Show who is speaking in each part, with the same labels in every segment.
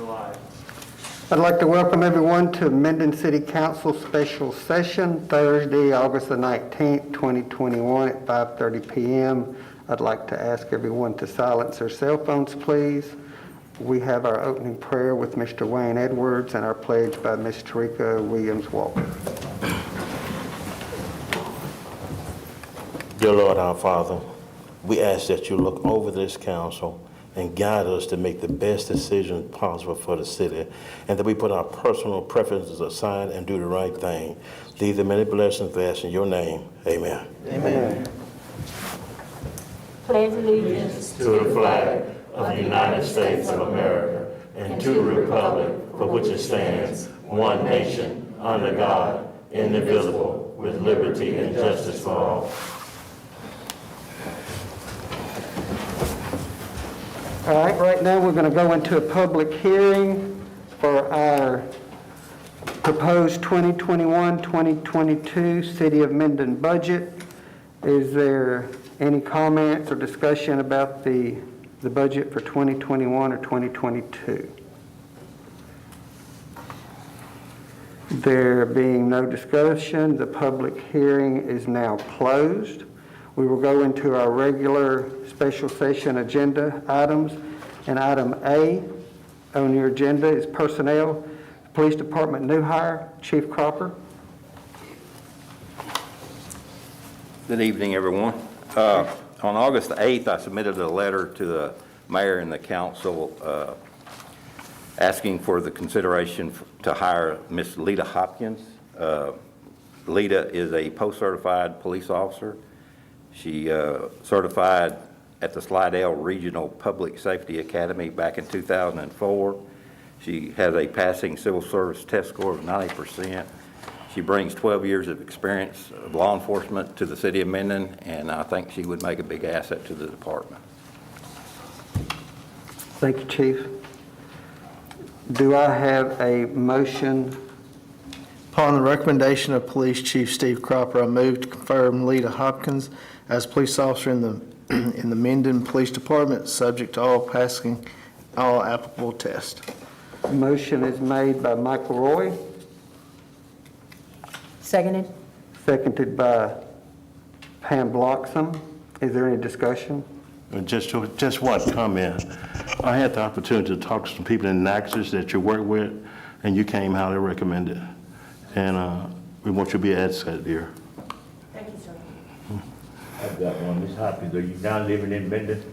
Speaker 1: July.
Speaker 2: I'd like to welcome everyone to Minden City Council Special Session, Thursday, August the 19th, 2021 at 5:30 p.m. I'd like to ask everyone to silence their cell phones, please. We have our opening prayer with Mr. Wayne Edwards and our pledge by Ms. Tarika Williams-Walker.
Speaker 3: Dear Lord, our Father, we ask that you look over this council and guide us to make the best decisions possible for the city, and that we put our personal preferences aside and do the right thing. These are many blessings we ask in your name. Amen.
Speaker 2: Amen.
Speaker 4: Pledge allegiance
Speaker 3: To the flag of the United States of America and to the republic for which it stands, one nation, under God, indivisible, with liberty and justice for all.
Speaker 2: All right now we're going to go into a public hearing for our proposed 2021-2022 City of Minden budget. Is there any comments or discussion about the budget for 2021 or 2022? There being no discussion, the public hearing is now closed. We will go into our regular special session agenda items, and item A on your agenda is personnel. Police Department new hire, Chief Cropper.
Speaker 5: Good evening, everyone. On August the 8th, I submitted a letter to the mayor and the council asking for the consideration to hire Miss Lita Hopkins. Lita is a post-certified police officer. She certified at the Slidell Regional Public Safety Academy back in 2004. She has a passing civil service test score of 90%. She brings 12 years of experience of law enforcement to the city of Minden, and I think she would make a big asset to the department.
Speaker 2: Thank you, Chief. Do I have a motion?
Speaker 1: Upon the recommendation of Police Chief Steve Cropper, I move to confirm Lita Hopkins as police officer in the Minden Police Department, subject to passing all applicable tests.
Speaker 2: Motion is made by Michael Roy,
Speaker 4: Seconded.
Speaker 2: seconded by Pam Bloxham. Is there any discussion?
Speaker 3: Just one comment. I had the opportunity to talk to some people in Naxos that you work with, and you came highly recommended. And we want you to be an asset here.
Speaker 4: Thank you, sir.
Speaker 6: I've got one. Ms. Hopkins, are you now living in Minden?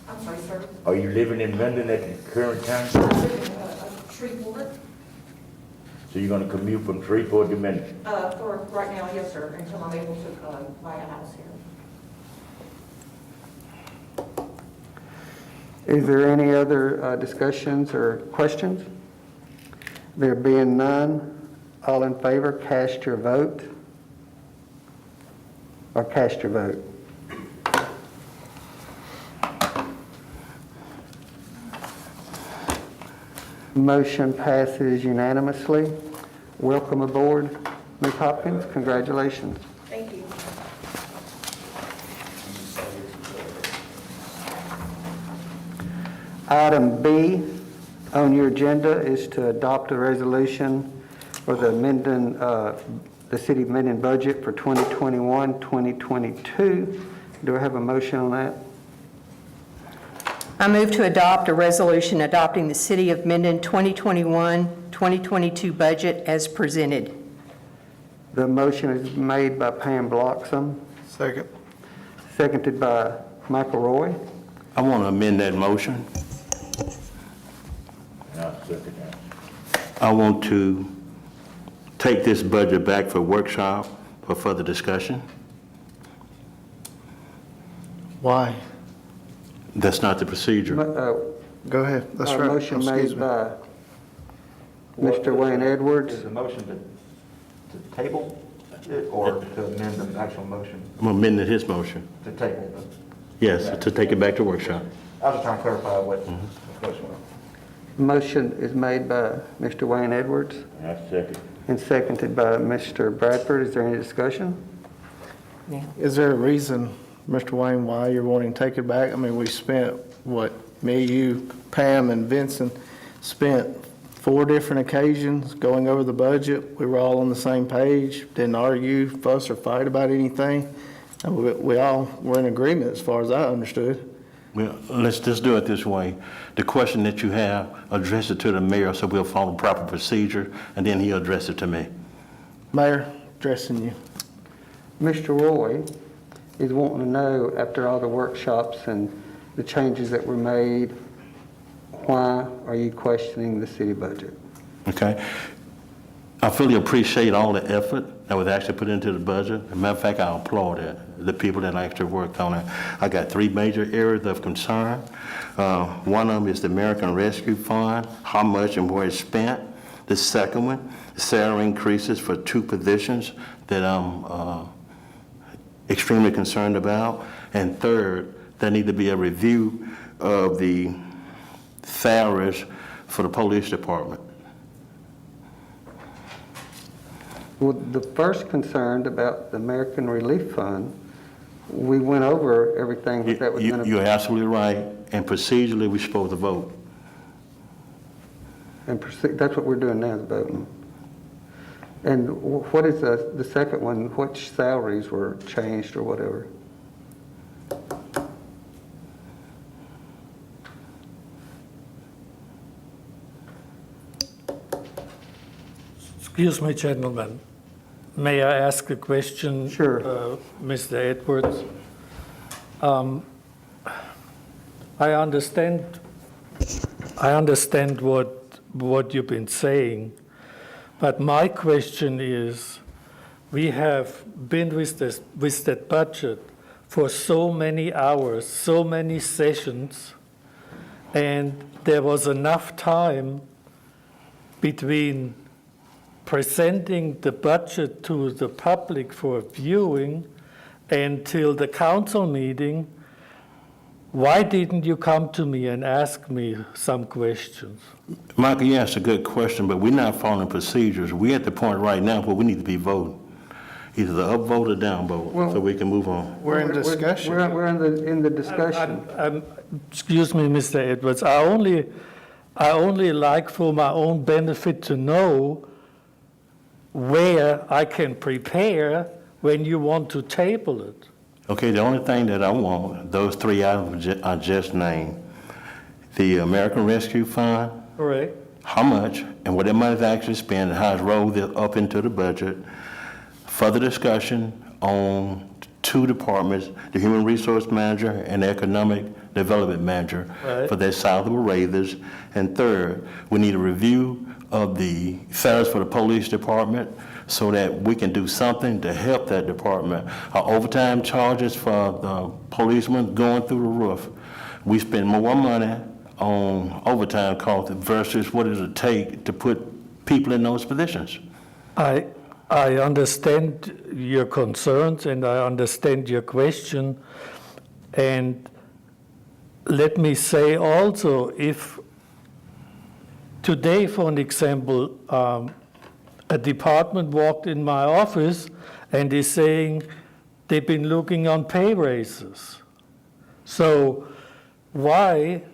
Speaker 4: I'm sorry, sir.
Speaker 6: Are you living in Minden at the current time?
Speaker 4: I live in Shreveport.
Speaker 6: So you're gonna commute from Shreveport to Minden?
Speaker 4: For right now, yes, sir, until I'm able to buy a house here.
Speaker 2: Is there any other discussions or questions? There being none, all in favor, cast your vote. Or cast your vote. Motion passes unanimously. Welcome aboard, Ms. Hopkins. Congratulations.
Speaker 4: Thank you.
Speaker 2: Item B on your agenda is to adopt a resolution for the City of Minden budget for 2021-2022. Do I have a motion on that?
Speaker 7: I move to adopt a resolution adopting the City of Minden 2021-2022 budget as presented.
Speaker 2: The motion is made by Pam Bloxham,
Speaker 1: Second.
Speaker 2: seconded by Michael Roy.
Speaker 3: I want to amend that motion.
Speaker 6: And I'll second that.
Speaker 3: I want to take this budget back for workshop for further discussion.
Speaker 1: Why?
Speaker 3: That's not the procedure.
Speaker 1: Go ahead. That's right.
Speaker 2: Motion
Speaker 1: Excuse
Speaker 2: made
Speaker 1: me.
Speaker 2: by Mr. Wayne Edwards.
Speaker 8: Is the motion to table it or to amend the actual motion
Speaker 3: I'm amending his motion.
Speaker 8: to table?
Speaker 3: Yes, to take it back to workshop.
Speaker 8: I was just trying to clarify what the question was.
Speaker 2: Motion is made by Mr. Wayne Edwards
Speaker 6: And I second.
Speaker 2: and seconded by Mr. Bradford. Is there any discussion?
Speaker 7: Now,
Speaker 1: Is there a reason Mr. Wayne, why you're wanting to take it back? I mean, we spent, me, you, Pam, and Vincent spent 4 different occasions going over the budget. We were all on the same page, didn't argue, fuss, or fight about anything. And we all were in agreement as far as I understood.
Speaker 3: Well, let's just do it this way. The question that you have, address it to the mayor so we'll follow proper procedure, and then he'll address it to me.
Speaker 1: Mayor, addressing you.
Speaker 2: Mr. Roy is wanting to know, after all the workshops and the changes that were made, why are you questioning the city budget?
Speaker 3: Okay? I fully appreciate all the effort that was actually put into the budget. As a matter of fact, I applaud it, the people that actually worked on it. I got 3 major areas of concern. One of them is the American Rescue Fund, how much and where it's spent. The second one, salary increases for 2 positions that I'm extremely concerned about. And third, there need to be a review of the salaries for the police department.
Speaker 2: Well, the first concern about the American Relief Fund, we went over everything that was going to be.
Speaker 3: You're absolutely right, and procedurally, we're supposed to vote.
Speaker 2: And that's what we're doing now, is voting. And what is the second one? Which salaries were changed or whatever?
Speaker 9: Excuse me, gentlemen. May I ask a question?
Speaker 2: Sure.
Speaker 9: Mr. Edwards? I understand what you've been saying, but my question is, we have been with that budget for so many hours, so many sessions, and there was enough time between presenting the budget to the public for viewing until the council meeting. Why didn't you come to me and ask me some questions?
Speaker 3: Michael, you asked a good question, but we're not following procedures. We're at the point right now where we need to be voting, either the upvote or downvote, so we can move on.
Speaker 1: We're in discussion.
Speaker 2: We're in the discussion.
Speaker 9: Excuse me, Mr. Edwards. I only like for my own benefit to know where I can prepare when you want to table it.
Speaker 3: Okay, the only thing that I want, those 3 items I just named, the American Rescue Fund,
Speaker 9: Correct.
Speaker 3: how much, and what that money is actually spent, and how it's rolled up into the budget. Further discussion on 2 departments, the Human Resource Manager and the Economic Development Manager,
Speaker 9: Right.
Speaker 3: for their salary raises. And third, we need a review of the salaries for the police department so that we can do something to help that department. Our overtime charges for the policemen going through the roof. We spend more money on overtime costs versus what does it take to put people in those positions.
Speaker 9: I understand your concerns and I understand your question. And let me say also, if today, for an example, a department walked in my office and is saying they've been looking on pay raises. So why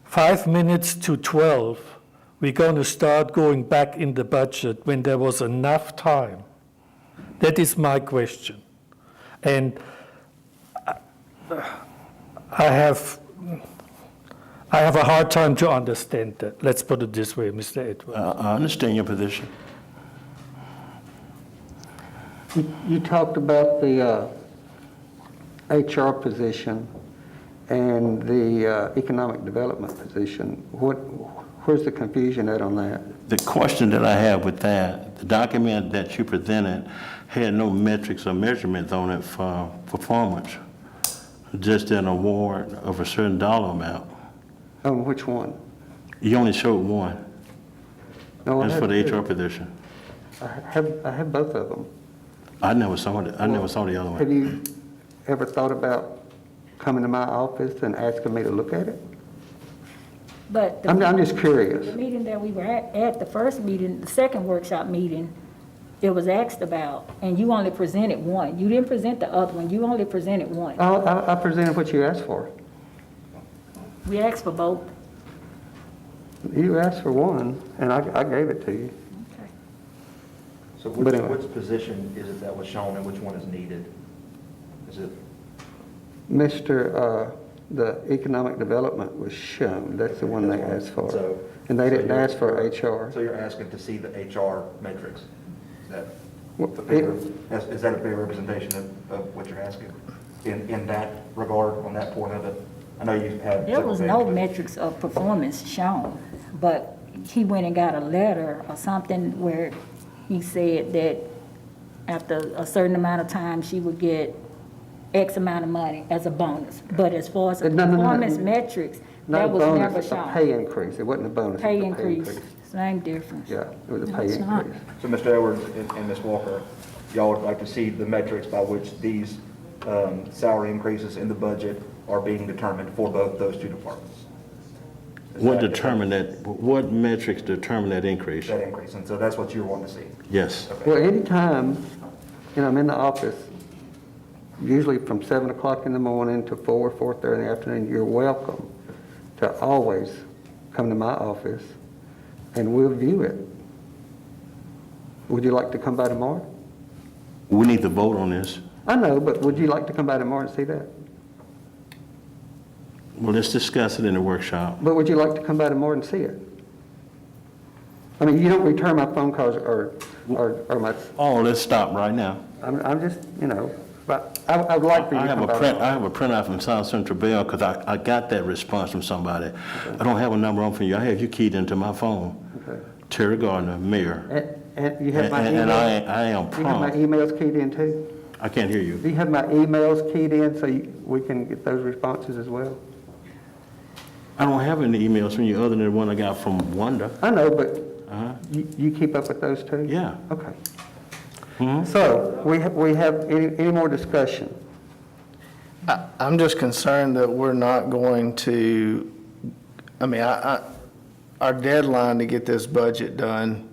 Speaker 9: 5 minutes to 12, we're going to start going back in the budget when there was enough time? That is my question. And I have a hard time to understand that. Let's put it this way, Mr. Edwards.
Speaker 3: I understand your position.
Speaker 2: You talked about the HR position and the economic development position. Where's the confusion at on that?
Speaker 3: The question that I have with that, the document that you presented had no metrics or measurements on it for performance, just an award of a certain dollar amount.
Speaker 2: Which one?
Speaker 3: You only showed one.
Speaker 2: No, I
Speaker 3: That's
Speaker 2: have
Speaker 3: for the
Speaker 2: two.
Speaker 3: HR position.
Speaker 2: I have both of them.
Speaker 3: I never saw the other
Speaker 2: Have
Speaker 3: one.
Speaker 2: you ever thought about coming to my office and asking me to look at it?
Speaker 10: But
Speaker 2: I'm just
Speaker 10: the
Speaker 2: curious.
Speaker 10: meeting that we were at the first meeting, the second workshop meeting, it was asked about, and you only presented one. You didn't present the other one, you only presented one.
Speaker 2: I presented what you asked for.
Speaker 10: We asked for both.
Speaker 2: You asked for one, and I gave it to you.
Speaker 10: Okay.
Speaker 8: So
Speaker 2: But anyway.
Speaker 8: which position is it that was shown and which one is needed? Is it,
Speaker 2: The economic development was shown, that's the one they asked for.
Speaker 8: So-
Speaker 2: And they
Speaker 8: so
Speaker 2: didn't
Speaker 8: you're-
Speaker 2: ask for HR.
Speaker 8: so you're asking to see the HR metrics? Is that
Speaker 2: Well,
Speaker 8: a fair, is that a fair representation of what you're asking in that regard, on that point of it? I know you've had.
Speaker 10: There was
Speaker 8: several
Speaker 10: no
Speaker 8: things,
Speaker 10: metrics of performance shown, but he went and got a letter or something where he said that after a certain amount of time, she would get X amount of money as a bonus. But as far as the
Speaker 2: No, no, no, no.
Speaker 10: performance metrics,
Speaker 2: Not
Speaker 10: that
Speaker 2: a
Speaker 10: was
Speaker 2: bonus,
Speaker 10: never
Speaker 2: it's a
Speaker 10: shown.
Speaker 2: pay increase. It wasn't a bonus. it was
Speaker 10: Pay
Speaker 2: a
Speaker 10: increase, same difference.
Speaker 2: Yeah, it was a
Speaker 10: No,
Speaker 2: pay
Speaker 10: it's not.
Speaker 2: increase.
Speaker 8: So Mr. Edwards and Ms. Walker, y'all would like to see the metrics by which these salary increases in the budget are being determined for both those two departments? Is
Speaker 3: What
Speaker 8: that-
Speaker 3: determined that, what metrics determine that increase?
Speaker 8: That increase, and so that's what you're wanting to see?
Speaker 3: Yes.
Speaker 2: Well, anytime, I'm in the office, usually from 7 o'clock in the morning to 4:30 in the afternoon, you're welcome to always come to my office and we'll view it. Would you like to come by tomorrow?
Speaker 3: We need to vote on this.
Speaker 2: I know, but would you like to come by tomorrow and see that?
Speaker 3: Well, let's discuss it in the workshop.
Speaker 2: But would you like to come by tomorrow and see it? I mean, you don't return my phone calls or my,
Speaker 3: Oh, let's stop right now.
Speaker 2: I'm just, but I would like for you
Speaker 3: I
Speaker 2: to
Speaker 3: have
Speaker 2: come
Speaker 3: a
Speaker 2: by
Speaker 3: print,
Speaker 2: tomorrow.
Speaker 3: I have a printout from South Central Bell, because I got that response from somebody. I don't have a number on for you. I have you keyed into my phone.
Speaker 2: Okay.
Speaker 3: Terry Gardner, mayor.
Speaker 2: And you have my
Speaker 3: And
Speaker 2: email?
Speaker 3: I am
Speaker 2: Do you have my
Speaker 3: prompt.
Speaker 2: emails keyed in too?
Speaker 3: I can't hear you.
Speaker 2: Do you have my emails keyed in so we can get those responses as well?
Speaker 3: I don't have any emails from you other than the one I got from Wanda.
Speaker 2: I know, but
Speaker 3: Uh-huh.
Speaker 2: you keep up with those too?
Speaker 3: Yeah.
Speaker 2: Okay. So, we have any more discussion?
Speaker 1: I'm just concerned that we're not going to, our deadline to get this budget done,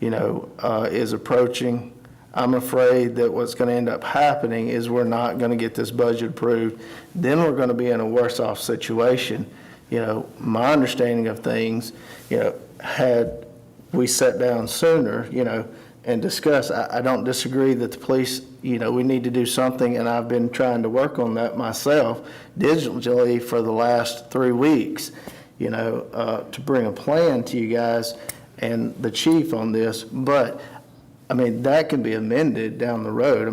Speaker 1: is approaching. I'm afraid that what's going to end up happening is we're not going to get this budget approved. Then we're going to be in a worse off situation. My understanding of things, had we sat down sooner, and discussed, I don't disagree that the police, we need to do something, and I've been trying to work on that myself digitally for the last 3 weeks, to bring a plan to you guys and the chief on this. But, that can be amended down the road.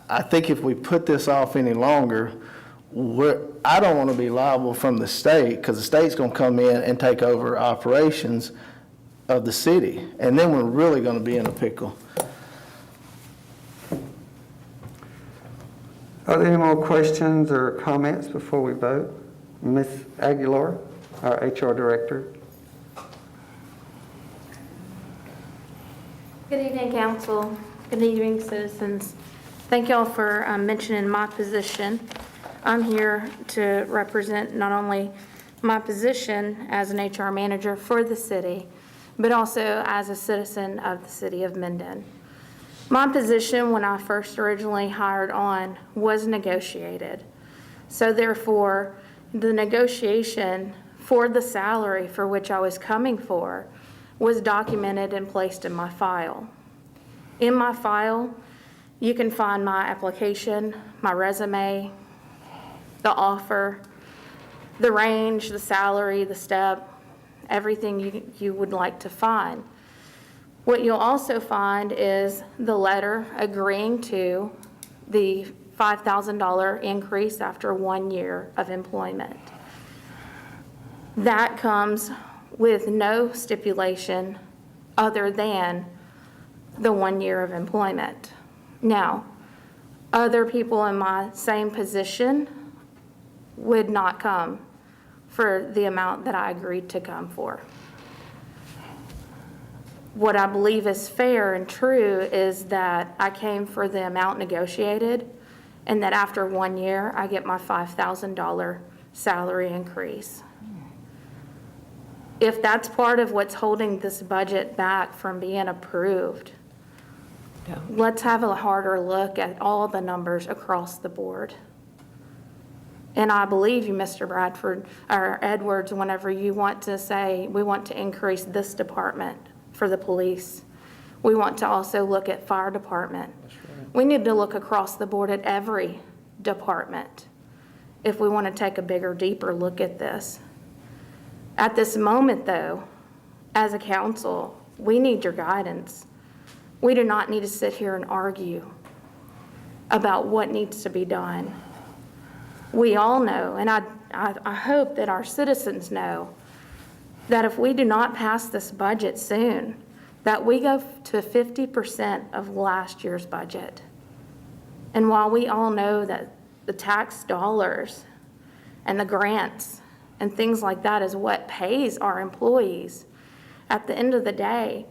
Speaker 1: I think if we put this off any longer, I don't want to be liable from the state, because the state's going to come in and take over operations of the city, and then we're really going to be in a pickle.
Speaker 2: Are there any more questions or comments before we vote? Ms. Aguilar, our HR Director.
Speaker 11: Good evening, council. Good evening, citizens. Thank y'all for mentioning my position. I'm here to represent not only my position as an HR manager for the city, but also as a citizen of the city of Minden. My position when I first originally hired on was negotiated. So therefore, the negotiation for the salary for which I was coming for was documented and placed in my file. In my file, you can find my application, my resume, the offer, the range, the salary, the step, everything you would like to find. What you'll also find is the letter agreeing to the $5,000 increase after 1 year of employment. That comes with no stipulation other than the 1 year of employment. Now, other people in my same position would not come for the amount that I agreed to come for. What I believe is fair and true is that I came for the amount negotiated, and that after 1 year, I get my $5,000 salary increase. If that's part of what's holding this budget back from being approved, Let's have a harder look at all the numbers across the board. And I believe you, Mr. Bradford, or Edwards, whenever you want to say, we want to increase this department for the police. We want to also look at fire department. We need to look across the board at every department if we want to take a bigger, deeper look at this. At this moment, though, as a council, we need your guidance. We do not need to sit here and argue about what needs to be done. We all know, and I hope that our citizens know, that if we do not pass this budget soon, that we go to 50% of last year's budget. And while we all know that the tax dollars and the grants and things like that is what pays our employees, at the end of the day,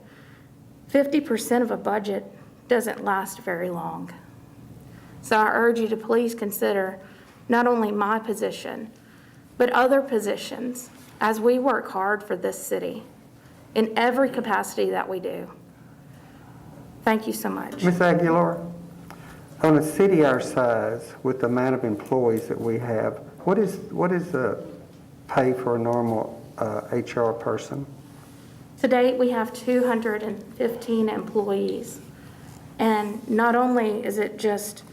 Speaker 11: 50% of a budget doesn't last very long. So I urge you to please consider not only my position, but other positions as we work hard for this city in every capacity that we do. Thank you so much.
Speaker 2: Ms. Aguilar, on a city our size, with the amount of employees that we have, what is the pay for a normal HR person?
Speaker 11: To date, we have 215 employees. And not only is it just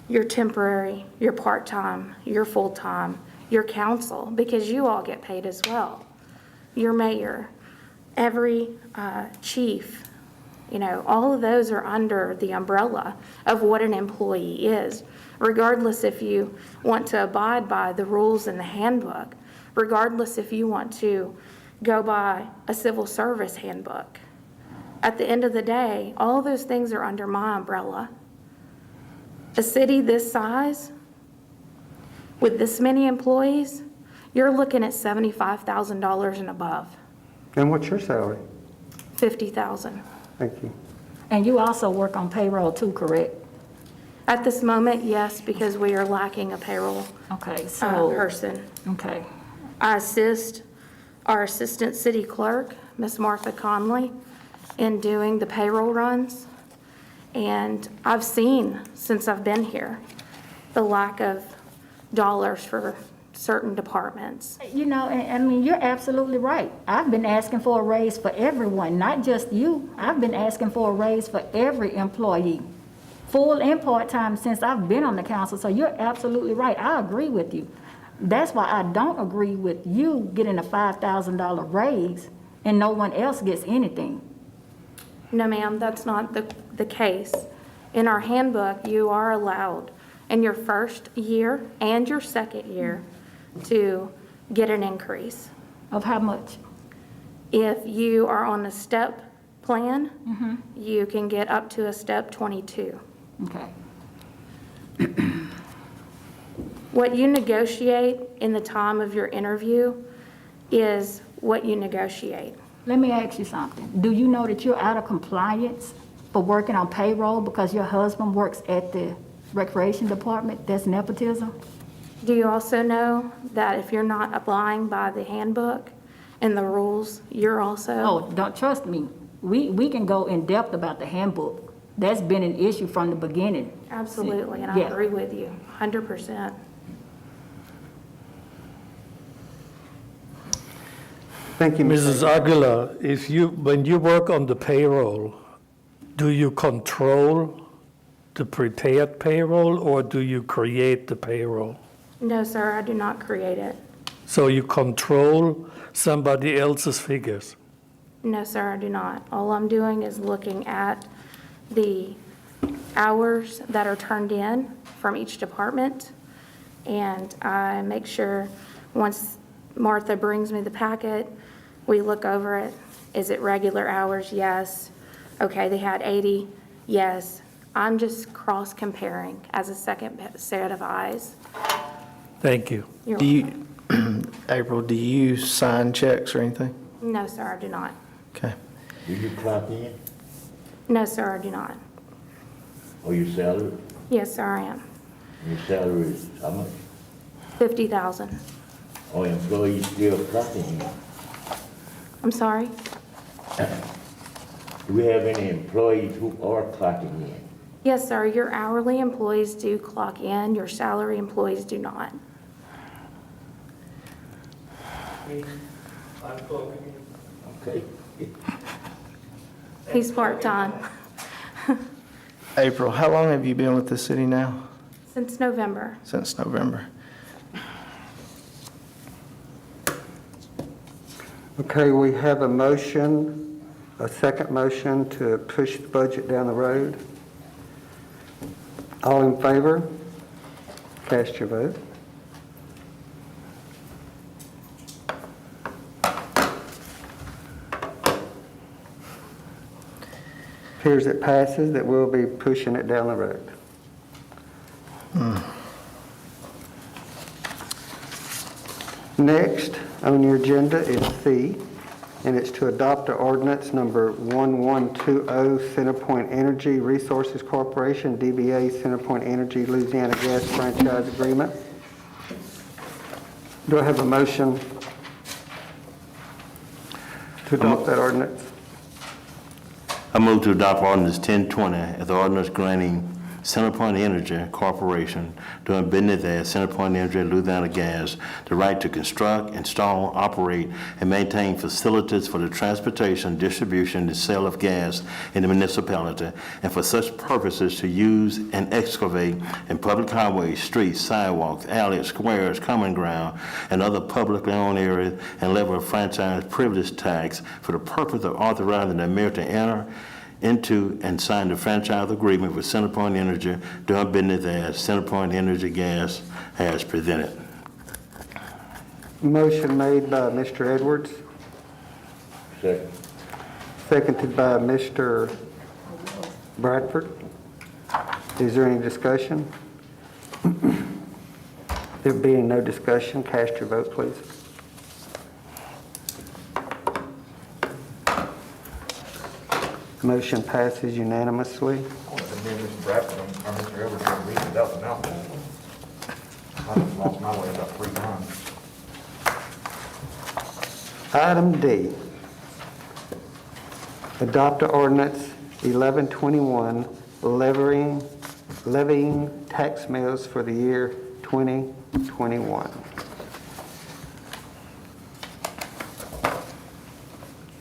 Speaker 11: your temporary, your part-time, your full-time, your council, because you all get paid as well, your mayor, every chief, all of those are under the umbrella of what an employee is, regardless if you want to abide by the rules in the handbook, regardless if you want to go by a civil service handbook. At the end of the day, all of those things are under my umbrella. A city this size, with this many employees, you're looking at $75,000 and above.
Speaker 2: And what's your salary?
Speaker 11: $50,000.
Speaker 2: Thank you.
Speaker 10: And you also work on payroll too, correct?
Speaker 11: At this moment, yes, because we are lacking a payroll
Speaker 10: Okay, so,
Speaker 11: person.
Speaker 10: okay.
Speaker 11: I assist our assistant city clerk, Miss Martha Conley, in doing the payroll runs. And I've seen, since I've been here, the lack of dollars for certain departments.
Speaker 10: I mean, you're absolutely right. I've been asking for a raise for everyone, not just you. I've been asking for a raise for every employee, full and part-time, since I've been on the council. So you're absolutely right. I agree with you. That's why I don't agree with you getting a $5,000 raise and no one else gets anything.
Speaker 11: No, ma'am, that's not the case. In our handbook, you are allowed in your first year and your second year to get an increase.
Speaker 10: Of how much?
Speaker 11: If you are on a step plan, you can get up to a step 22.
Speaker 10: Okay.
Speaker 11: What you negotiate in the time of your interview is what you negotiate.
Speaker 10: Let me ask you something. Do you know that you're out of compliance for working on payroll because your husband works at the recreation department? That's nepotism?
Speaker 11: Do you also know that if you're not applying by the handbook and the rules, you're also?
Speaker 10: Oh, don't trust me. We can go in depth about the handbook. That's been an issue from the beginning.
Speaker 11: Absolutely, and I
Speaker 10: Yeah.
Speaker 11: agree with you, 100%.
Speaker 2: Thank you,
Speaker 9: Mrs. Aguilar, when you work on the payroll, do you control the prepared payroll or do you create the payroll?
Speaker 11: No, sir, I do not create it.
Speaker 9: So you control somebody else's figures?
Speaker 11: No, sir, I do not. All I'm doing is looking at the hours that are turned in from each department, and I make sure, once Martha brings me the packet, we look over it. Is it regular hours? Yes. Okay, they had 80? Yes. I'm just cross-comparing as a second set of eyes.
Speaker 9: Thank you.
Speaker 11: You're
Speaker 1: Do
Speaker 11: welcome.
Speaker 1: you, April, do you sign checks or anything?
Speaker 11: No, sir, I do not.
Speaker 1: Okay.
Speaker 6: Do you clock in?
Speaker 11: No, sir, I do not.
Speaker 6: Or your salary?
Speaker 11: Yes, sir, I am.
Speaker 6: Your salary is how much?
Speaker 11: 50,000.
Speaker 6: Or employees still clocking in?
Speaker 11: I'm sorry?
Speaker 6: Do we have any employees who are clocking in?
Speaker 11: Yes, sir, your hourly employees do clock in, your salary employees do not.
Speaker 6: Okay.
Speaker 11: He's part-time
Speaker 1: April, how long have you been with the city now?
Speaker 11: since November.
Speaker 1: Since November.
Speaker 2: Okay, we have a motion, a second motion to push the budget down the road. All in favor? Cast your vote. Appears it passes, that we'll be pushing it down the road. Next on your agenda is C, and it's to adopt the ordinance number 1120, Centerpoint Energy Resources Corporation, DBA Centerpoint Energy Louisiana Gas Franchise Agreement. Do I have a motion to adopt that ordinance?
Speaker 3: I move to adopt ordinance 1020 as the ordinance granting Centerpoint Energy Corporation doing business as Centerpoint Energy Louisiana Gas the right to construct, install, operate, and maintain facilities for the transportation, distribution, and sale of gas in the municipality, and for such purposes to use and excavate in public highways, streets, sidewalks, alleys, squares, common ground, and other publicly owned areas, and level a franchise privilege tax for the purpose of authorizing the mayor to enter into and sign the franchise agreement with Centerpoint Energy doing business as Centerpoint Energy Gas as presented.
Speaker 2: Motion made by Mr. Edwards,
Speaker 6: Second.
Speaker 2: seconded by Mr. Bradford. Is there any discussion? There being no discussion, cast your vote, please. Motion passes unanimously.
Speaker 8: I want to commend Mr. Bradford or Mr. Edwards for reading it out the mouthful. I've lost my way about 3 times.
Speaker 2: Item D, adopt the ordinance 1121 levying tax mills for the year 2021.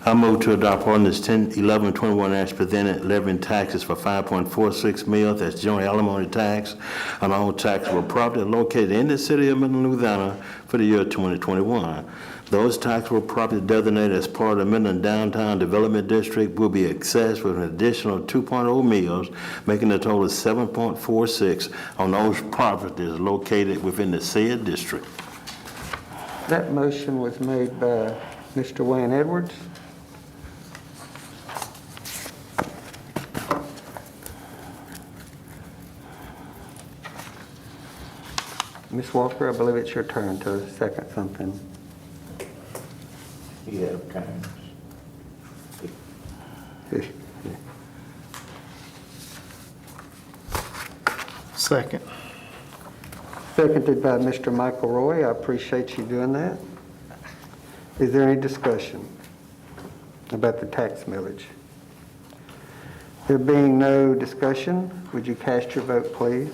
Speaker 3: I move to adopt ordinance 1121 as presented, levying taxes for 5.46 mills, that's joint alimony tax, on all taxable property located in the city of Midland, Louisiana for the year 2021. Those taxable properties designated as part of the Midland Downtown Development District will be accessed with an additional 2.0 mills, making a total of 7.46 on those properties located within the said district.
Speaker 2: That motion was made by Mr. Wayne Edwards. Ms. Walker, I believe it's your turn to second something.
Speaker 6: You have times.
Speaker 1: Second.
Speaker 2: Seconded by Mr. Michael Roy. I appreciate you doing that. Is there any discussion about the tax millage? There being no discussion, would you cast your vote, please?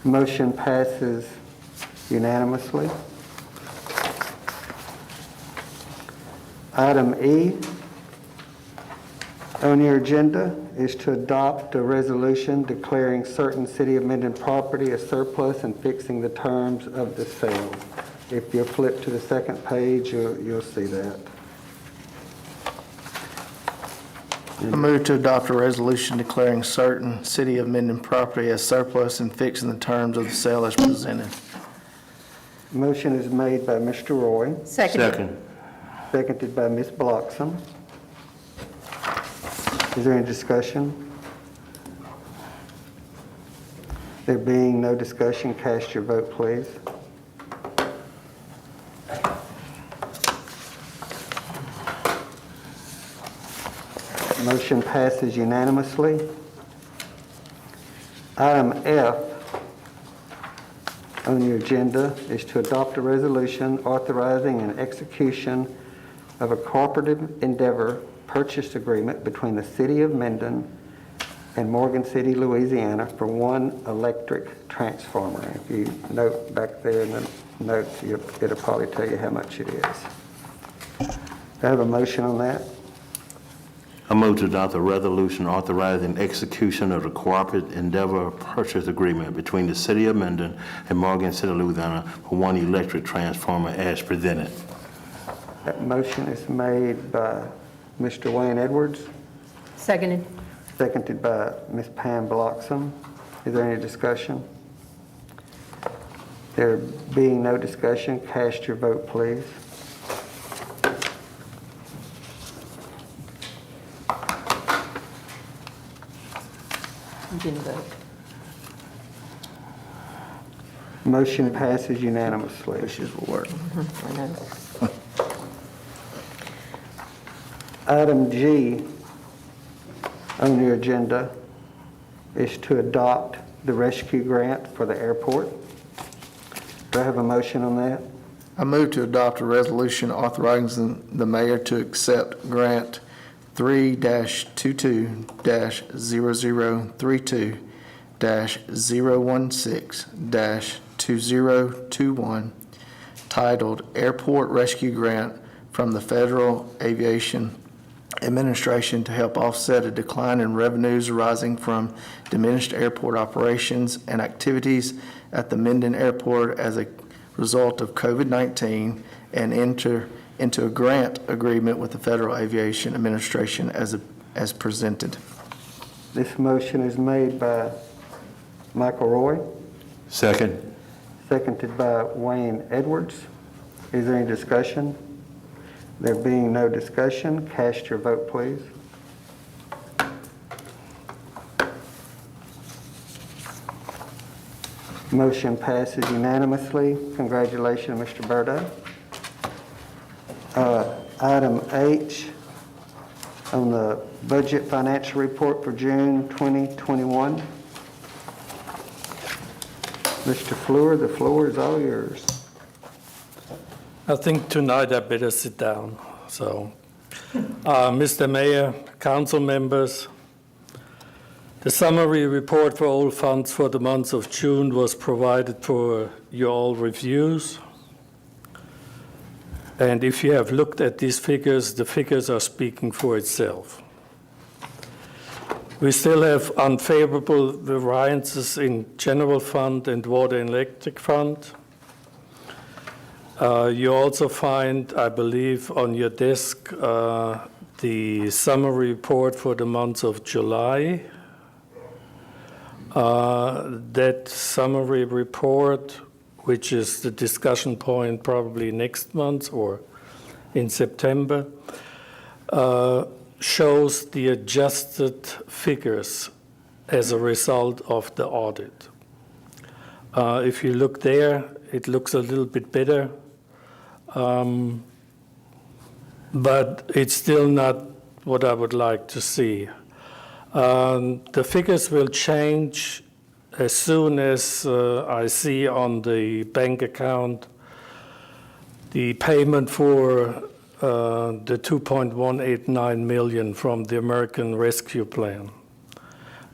Speaker 2: Motion passes unanimously. Item E on your agenda is to adopt a resolution declaring certain City of Minden property as surplus and fixing the terms of the sale. If you flip to the second page, you'll see that.
Speaker 1: I move to adopt a resolution declaring certain City of Minden property as surplus and fixing the terms of the sale as presented.
Speaker 2: Motion is made by Mr. Roy,
Speaker 7: Second.
Speaker 2: seconded by Ms. Bloxham. Is there any discussion? There being no discussion, cast your vote, please. Motion passes unanimously. Item F on your agenda is to adopt a resolution authorizing an execution of a cooperative endeavor purchase agreement between the City of Minden and Morgan City, Louisiana for one electric transformer. If you note back there in the notes, it'll probably tell you how much it is. Do I have a motion on that?
Speaker 3: I move to adopt a resolution authorizing execution of the cooperative endeavor purchase agreement between the City of Minden and Morgan City, Louisiana for one electric transformer as presented.
Speaker 2: That motion is made by Mr. Wayne Edwards,
Speaker 7: Seconded.
Speaker 2: seconded by Ms. Pam Bloxham. Is there any discussion? There being no discussion, cast your vote, please.
Speaker 7: You didn't vote.
Speaker 2: Motion passes unanimously.
Speaker 1: Wishes will work.
Speaker 7: I know.
Speaker 2: Item G on your agenda is to adopt the rescue grant for the airport. Do I have a motion on that?
Speaker 1: I move to adopt a resolution authorizing the mayor to accept grant 3-22-0032-016-2021 titled Airport Rescue Grant from the Federal Aviation Administration to help offset a decline in revenues arising from diminished airport operations and activities at the Minden Airport as a result of COVID-19 and enter into a grant agreement with the Federal Aviation Administration as presented.
Speaker 2: This motion is made by Michael Roy,
Speaker 3: Second.
Speaker 2: seconded by Wayne Edwards. Is there any discussion? There being no discussion, cast your vote, please. Motion passes unanimously. Congratulations, Mr. Burdo. Item H on the budget financial report for June 2021. Mr. Fleur, the floor is all yours.
Speaker 9: I think tonight I better sit down. So, Mr. Mayor, council members, the summary report for all funds for the month of June was provided for your all reviews. And if you have looked at these figures, the figures are speaking for itself. We still have unfavorable variances in general fund and water and electric fund. You also find, I believe, on your desk the summary report for the month of July. That summary report, which is the discussion point probably next month or in September, shows the adjusted figures as a result of the audit. If you look there, it looks a little bit better. But it's still not what I would like to see. The figures will change as soon as I see on the bank account the payment for the $2.189 million from the American Rescue Plan,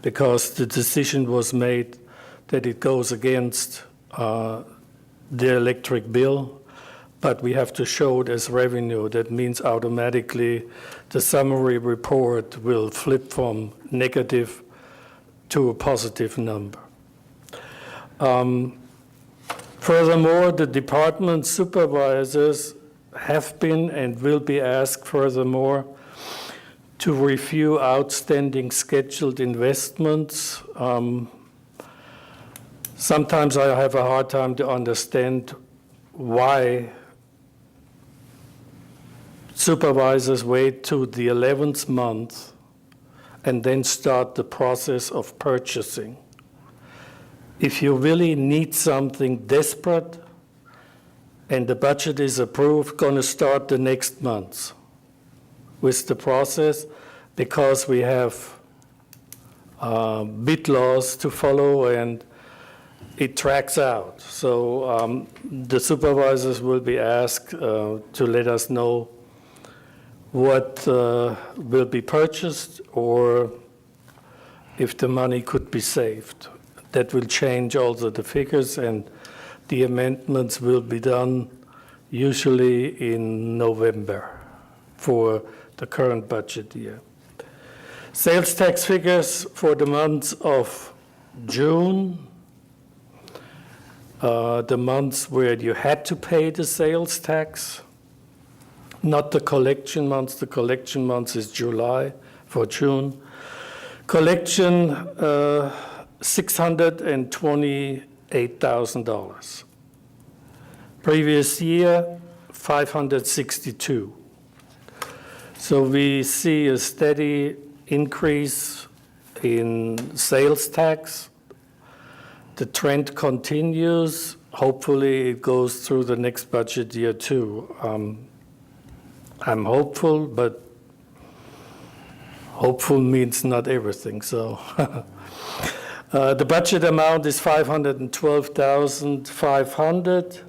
Speaker 9: because the decision was made that it goes against the electric bill, but we have to show it as revenue. That means automatically the summary report will flip from negative to a positive number. Furthermore, the department supervisors have been and will be asked furthermore to review outstanding scheduled investments. Sometimes I have a hard time to understand why supervisors wait to the 11th month and then start the process of purchasing. If you really need something desperate and the budget is approved, going to start the next month with the process, because we have bid laws to follow, and it tracks out. So the supervisors will be asked to let us know what will be purchased or if the money could be saved. That will change also the figures, and the amendments will be done usually in November for the current budget year. Sales tax figures for the months of June, the months where you had to pay the sales tax, not the collection months. The collection months is July for June. Collection, $628,000. Previous year, $562,000. So we see a steady increase in sales tax. The trend continues. Hopefully, it goes through the next budget year too. I'm hopeful, but hopeful means not everything. So the budget amount is $512,500.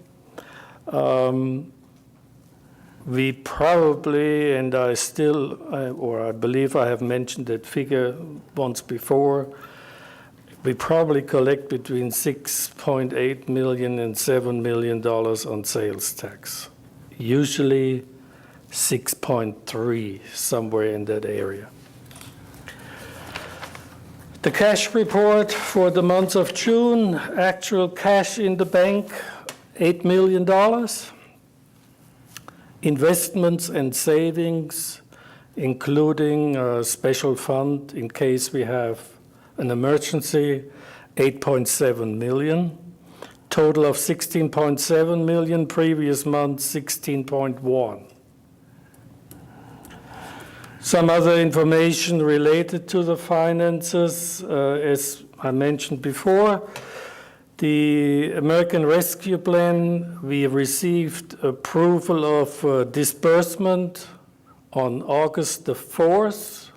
Speaker 9: We probably, and I believe I have mentioned that figure once before, we probably collect between $6.8 million and $7 million on sales tax. Usually 6.3, somewhere in that area. The cash report for the month of June, actual cash in the bank, $8 million. Investments and savings, including a special fund in case we have an emergency, $8.7 million. Total of $16.7 million, previous month $16.1. Some other information related to the finances, as I mentioned before, the American Rescue Plan, we received approval of disbursement on August the 4th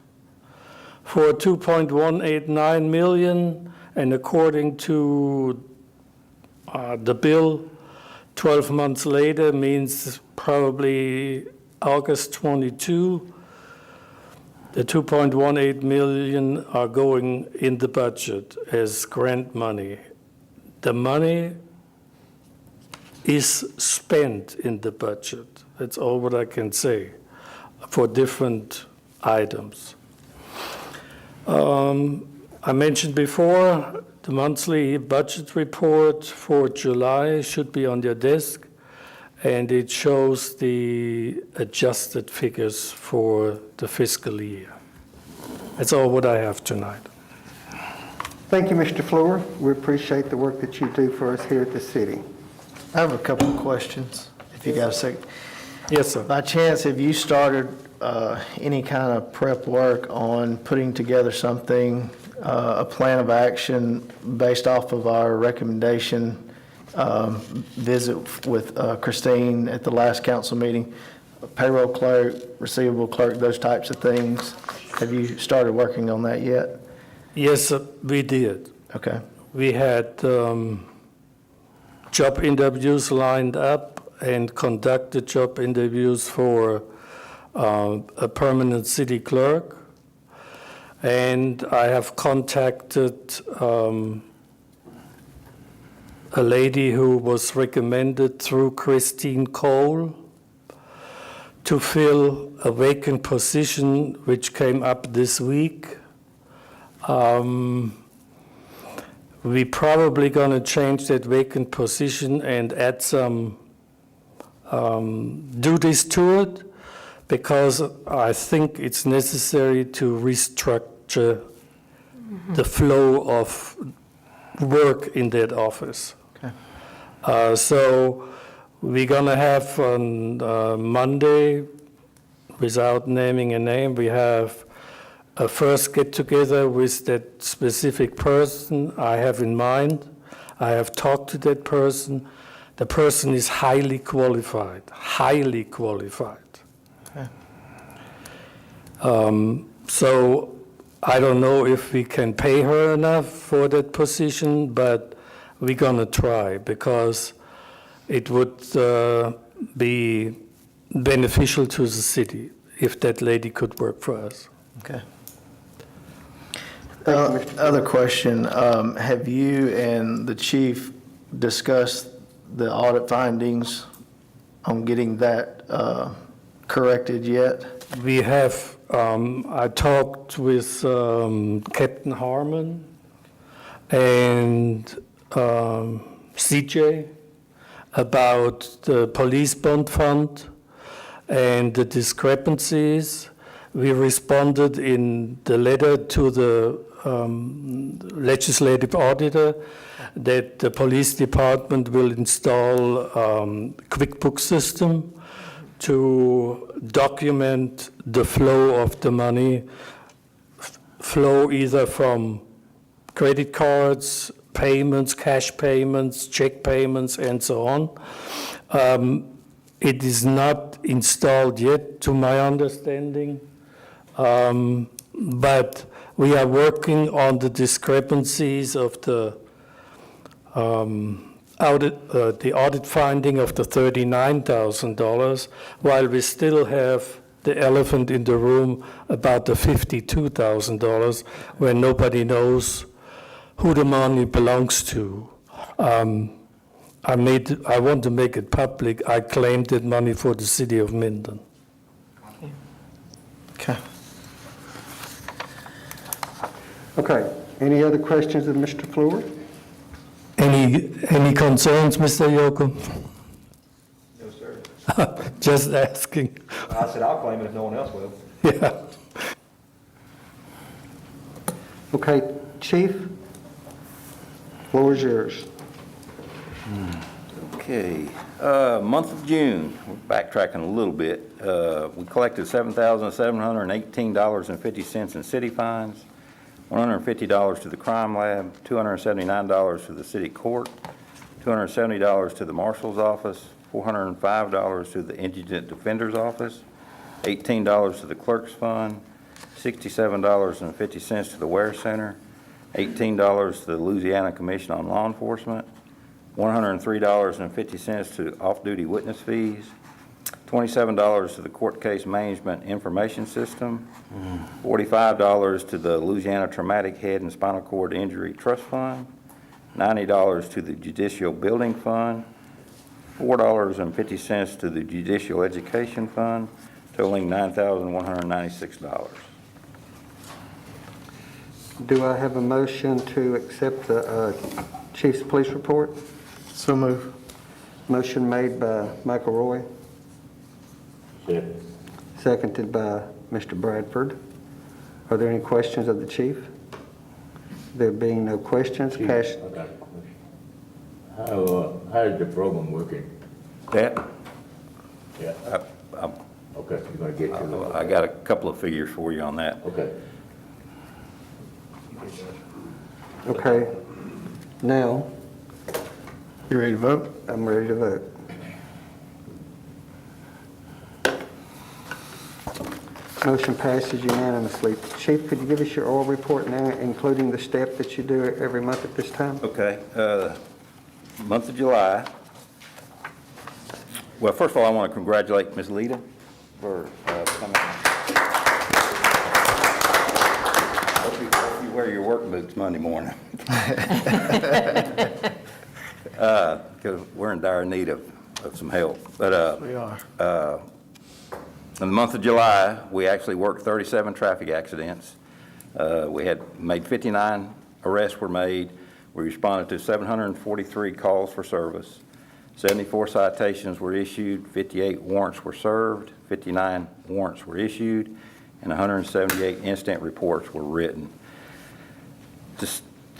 Speaker 9: for $2.189 million, and according to the bill, 12 months later means probably August 22. The $2.18 million are going in the budget as grant money. The money is spent in the budget. That's all what I can say for different items. I mentioned before, the monthly budget report for July should be on your desk, and it shows the adjusted figures for the fiscal year. That's all what I have tonight.
Speaker 2: Thank you, Mr. Floor. We appreciate the work that you do for us here at the city.
Speaker 1: I have a couple of questions, if you got a second.
Speaker 9: Yes, sir.
Speaker 1: By chance, have you started any kind of prep work on putting together something, a plan of action based off of our recommendation visit with Christine at the last council meeting, payroll clerk, receivable clerk, those types of things? Have you started working on that yet?
Speaker 9: Yes, we did.
Speaker 1: Okay.
Speaker 9: We had job interviews lined up and conducted job interviews for a permanent city clerk. And I have contacted a lady who was recommended through Christine Cole to fill a vacant position which came up this week. We probably going to change that vacant position and add some duties to it, because I think it's necessary to restructure the flow of work in that office.
Speaker 1: Okay.
Speaker 9: So we're going to have on Monday, without naming a name, we have a first get-together with that specific person I have in mind. I have talked to that person. The person is highly qualified, highly qualified.
Speaker 1: Okay.
Speaker 9: So I don't know if we can pay her enough for that position, but we're going to try, because it would be beneficial to the city if that lady could work for us.
Speaker 1: Okay. Other question, have you and the chief discussed the audit findings on getting that corrected yet?
Speaker 9: We have, I talked with Captain Harmon and CJ about the police bond fund and the discrepancies. We responded in the letter to the legislative auditor that the police department will install QuickBooks system to document the flow of the money, flow either from credit cards, payments, cash payments, check payments, and so on. It is not installed yet, to my understanding, but we are working on the discrepancies of the audit finding of the $39,000, while we still have the elephant in the room about the $52,000, where nobody knows who the money belongs to. I want to make it public. I claimed that money for the city of Minden.
Speaker 1: Okay.
Speaker 2: Okay, any other questions of Mr. Floyd?
Speaker 9: Any concerns, Mr. Yocum?
Speaker 8: No, sir.
Speaker 9: Just asking.
Speaker 8: I said I'll claim it if no one else will.
Speaker 9: Yeah.
Speaker 2: Okay, Chief, floor is yours.
Speaker 5: Okay, month of June, we're backtracking a little bit. We collected $7,718.50 in city fines, $150 to the crime lab, $279 to the city court, $270 to the marshal's office, $405 to the indigent defender's office, $18 to the clerk's fund, $67.50 to the Ware Center, $18 to the Louisiana Commission on Law Enforcement, $103.50 to off-duty witness fees, $27 to the court case management information system, $45 to the Louisiana Traumatic Head and Spinal Cord Injury Trust Fund, $90 to the Judicial Building Fund, $4.50 to the Judicial Education Fund, totaling $9,196.
Speaker 2: Do I have a motion to accept the Chief's police report?
Speaker 1: So move.
Speaker 2: Motion made by Michael Roy,
Speaker 6: Second.
Speaker 2: seconded by Mr. Bradford. Are there any questions of the chief? There being no questions,
Speaker 6: Chief,
Speaker 2: Cash,
Speaker 6: I got a question. How is the program working?
Speaker 5: That,
Speaker 6: Yeah, okay, you're gonna get to it.
Speaker 5: I got a couple of figures for you on that.
Speaker 6: Okay.
Speaker 2: okay. Now,
Speaker 1: You ready to vote?
Speaker 2: I'm ready to vote. Motion passes unanimously. Chief, could you give us your oil report now, including the step that you do every month at this time?
Speaker 5: Okay, month of July. Well, first of all, I want to congratulate Ms. Lita for coming. Hope you wear your work boots Monday morning. Because we're in dire need of some help. But
Speaker 1: We are.
Speaker 5: in the month of July, we actually worked 37 traffic accidents. We had made 59 arrests were made. We responded to 743 calls for service. 74 citations were issued, 58 warrants were served, 59 warrants were issued, and 178 incident reports were written.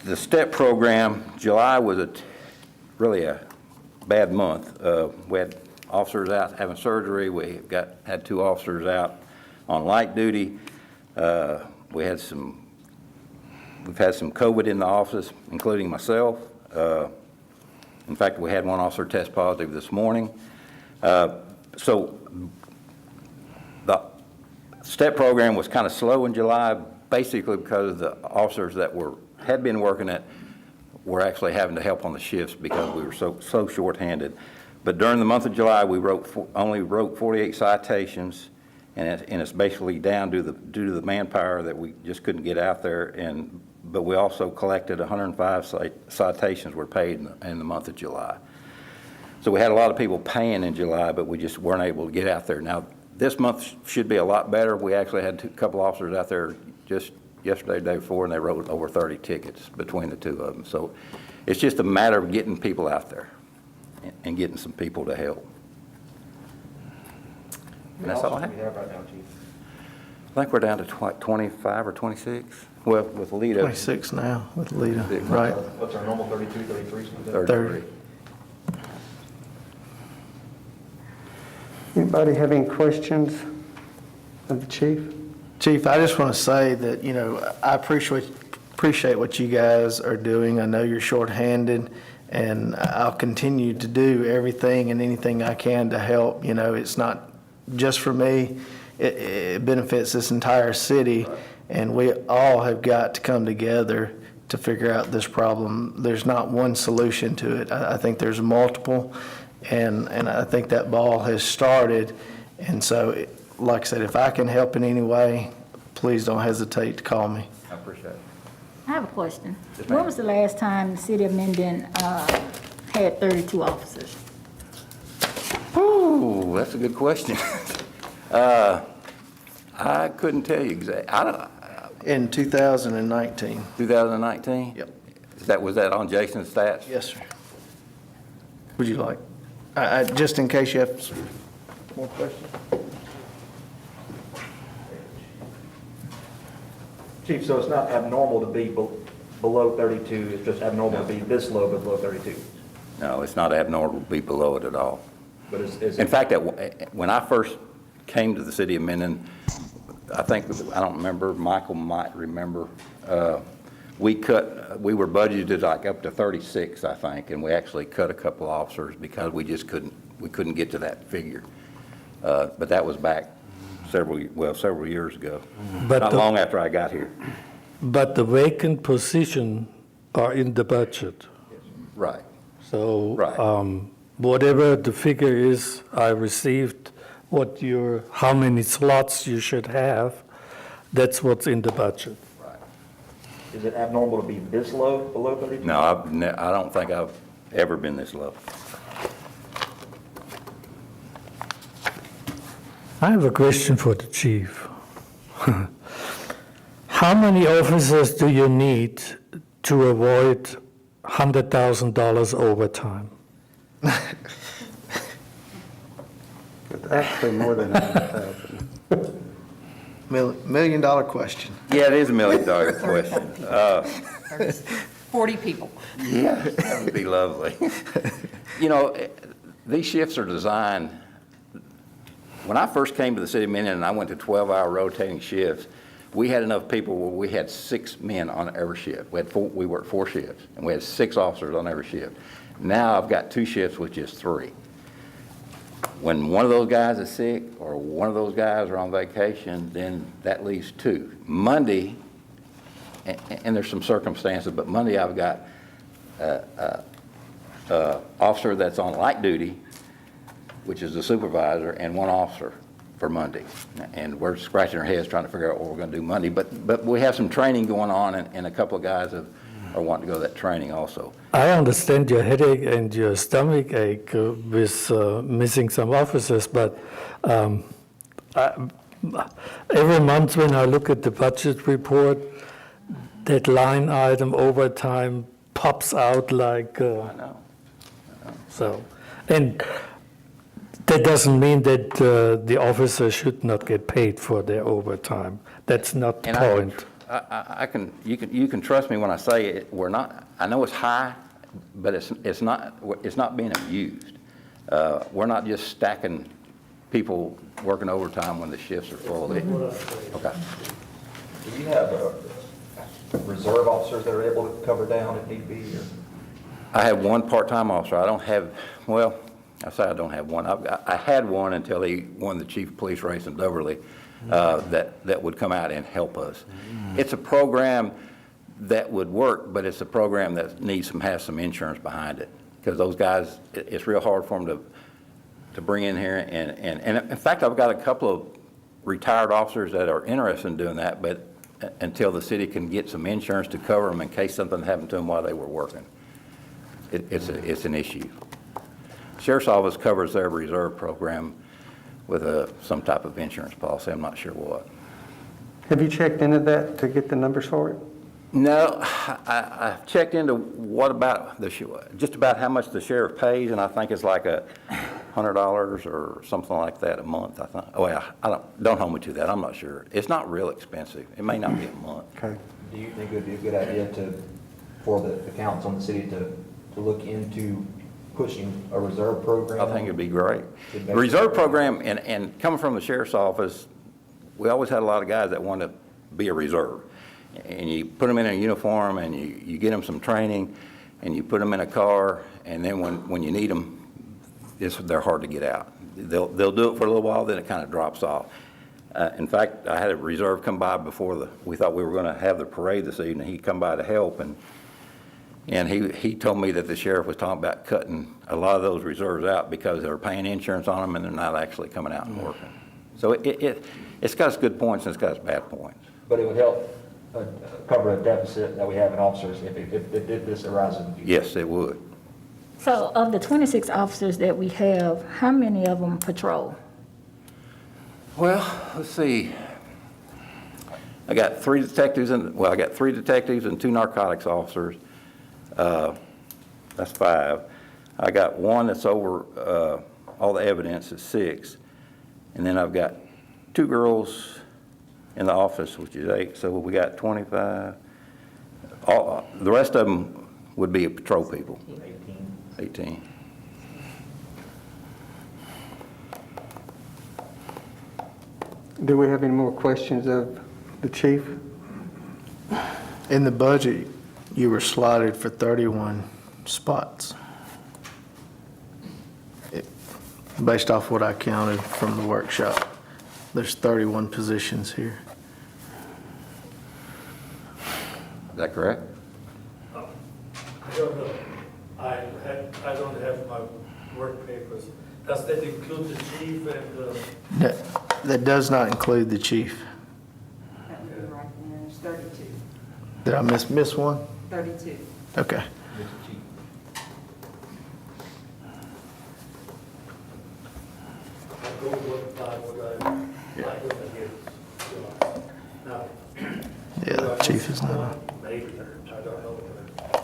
Speaker 5: The STEP program, July was really a bad month. We had officers out having surgery. We had 2 officers out on light duty. We've had some COVID in the office, including myself. In fact, we had 1 officer test positive this morning. So the STEP program was kind of slow in July, basically because the officers that had been working it were actually having to help on the shifts because we were so shorthanded. But during the month of July, we only wrote 48 citations, and it's basically down due to the manpower that we just couldn't get out there. But we also collected 105 citations were paid in the month of July. So we had a lot of people paying in July, but we just weren't able to get out there. Now, this month should be a lot better. We actually had a couple officers out there just yesterday, day before, and they wrote over 30 tickets between the two of them. So it's just a matter of getting people out there and getting some people to help. And that's all I have.
Speaker 8: What else do we have right now, Chief?
Speaker 5: I think we're down to 25 or 26. Well, with Lita.
Speaker 1: 26 now with Lita, right?
Speaker 8: What's our normal, 32, 33?
Speaker 5: 33.
Speaker 2: Anybody have any questions of the chief?
Speaker 1: Chief, I just want to say that, I appreciate what you guys are doing. I know you're shorthanded, and I'll continue to do everything and anything I can to help. It's not just for me. It benefits this entire city, and we all have got to come together to figure out this problem. There's not one solution to it. I think there's multiple, and I think that ball has started. And so, like I said, if I can help in any way, please don't hesitate to call me.
Speaker 5: I appreciate it.
Speaker 10: I have a question.
Speaker 5: Yes, ma'am.
Speaker 10: When was the last time the city of Minden had 32 officers?
Speaker 5: Ooh, that's a good question. I couldn't tell you exactly.
Speaker 1: In 2019.
Speaker 5: 2019?
Speaker 1: Yep.
Speaker 5: Was that on Jason's stats?
Speaker 1: Yes, sir. Would you like? Just in case you have some more questions.
Speaker 8: Chief, so it's not abnormal to be below 32, it's just abnormal to be this low but below 32?
Speaker 5: No, it's not abnormal to be below it at all.
Speaker 8: But
Speaker 5: In fact, when I first came to the city of Minden, I don't remember, Michael might remember, we were budgeted like up to 36, I think, and we actually cut a couple of officers because we couldn't get to that figure. But that was back several years ago, not long after I got here.
Speaker 9: But the vacant position are in the budget.
Speaker 5: Right.
Speaker 9: So
Speaker 5: Right.
Speaker 9: whatever the figure is I received, how many slots you should have, that's what's in the budget.
Speaker 5: Right.
Speaker 8: Is it abnormal to be this low, below 32?
Speaker 5: No, I don't think I've ever been this low.
Speaker 9: I have a question for the chief. How many officers do you need to avoid $100,000 overtime?
Speaker 2: It's actually more than 100,000.
Speaker 1: $1 million question.
Speaker 5: Yeah, it is $1 million question.
Speaker 4: 40 people.
Speaker 5: Yeah, that would be lovely. These shifts are designed, when I first came to the city of Minden and I went to 12-hour rotating shifts, we had enough people where we had 6 men on every shift. We worked 4 shifts, and we had 6 officers on every shift. Now I've got 2 shifts with just 3. When one of those guys is sick or one of those guys are on vacation, then that leaves 2. Monday, and there's some circumstances, but Monday I've got officer that's on light duty, which is the supervisor, and 1 officer for Monday. And we're scratching our heads trying to figure out what we're going to do Monday. But we have some training going on, and a couple of guys are wanting to go to that training also.
Speaker 9: I understand your headache and your stomach ache with missing some officers, but every month when I look at the budget report, that line item overtime pops out like.
Speaker 5: I know.
Speaker 9: So, and that doesn't mean that the officers should not get paid for their overtime. That's not the point.
Speaker 5: You can trust me when I say it. We're not. I know it's high, but it's not being abused. We're not just stacking people working overtime when the shifts are full. Okay.
Speaker 8: Do you have reserve officers that are able to cover down if need be? Or?
Speaker 5: I have 1 part-time officer. I don't have. Well, I say I don't have one. I had one until he won the chief of police race in Doverly, that would come out and help us. It's a program that would work, but it's a program that has some insurance behind it. Because those guys, it's real hard for them to bring in here. And in fact, I've got a couple of retired officers that are interested in doing that, but until the city can get some insurance to cover them in case something happened to them while they were working, it's an issue. Sheriff's Office covers their reserve program with some type of insurance policy. I'm not sure what.
Speaker 2: Have you checked into that to get the numbers for it?
Speaker 5: No, I checked into just about how much the sheriff pays, and I think it's like $100 or something like that a month, I think. Oh, yeah, don't hold me to that, I'm not sure. It's not real expensive. It may not be a month.
Speaker 2: Okay.
Speaker 8: Do you think it would be a good idea for the council and the city to look into pushing a reserve program?
Speaker 5: I think it'd be great. The reserve program, and coming from the sheriff's office, we always had a lot of guys that wanted to be a reserve. And you put them in a uniform, and you get them some training, and you put them in a car, and then when you need them, they're hard to get out. They'll do it for a little while, then it kind of drops off. In fact, I had a reserve come by before we thought we were going to have the parade this evening. He come by to help, and he told me that the sheriff was talking about cutting a lot of those reserves out because they're paying insurance on them and they're not actually coming out and working. So it's got its good points and it's got its bad points.
Speaker 8: But it would help cover a deficit that we have in officers if this arises in the future.
Speaker 5: Yes, it would.
Speaker 10: So of the 26 officers that we have, how many of them patrol?
Speaker 5: Well, let's see. I got three detectives and 2 narcotics officers. That's 5. I got 1 that's over all the evidence is 6. And then I've got 2 girls in the office, which is 8. So we got 25. The rest of them would be patrol people. 18.
Speaker 2: Do we have any more questions of the chief?
Speaker 1: In the budget, you were slotted for 31 spots. Based off what I counted from the workshop, there's 31 positions here.
Speaker 5: Is that correct?
Speaker 9: I don't know. I don't have my work papers. Does that include the chief and
Speaker 1: That does not include the chief.
Speaker 4: That would be right there, there's 32.
Speaker 1: Did I miss one?
Speaker 4: 32.
Speaker 1: Okay.
Speaker 9: I go by what I go against? Now,
Speaker 1: Yeah, the chief is not.
Speaker 9: maybe, I don't know.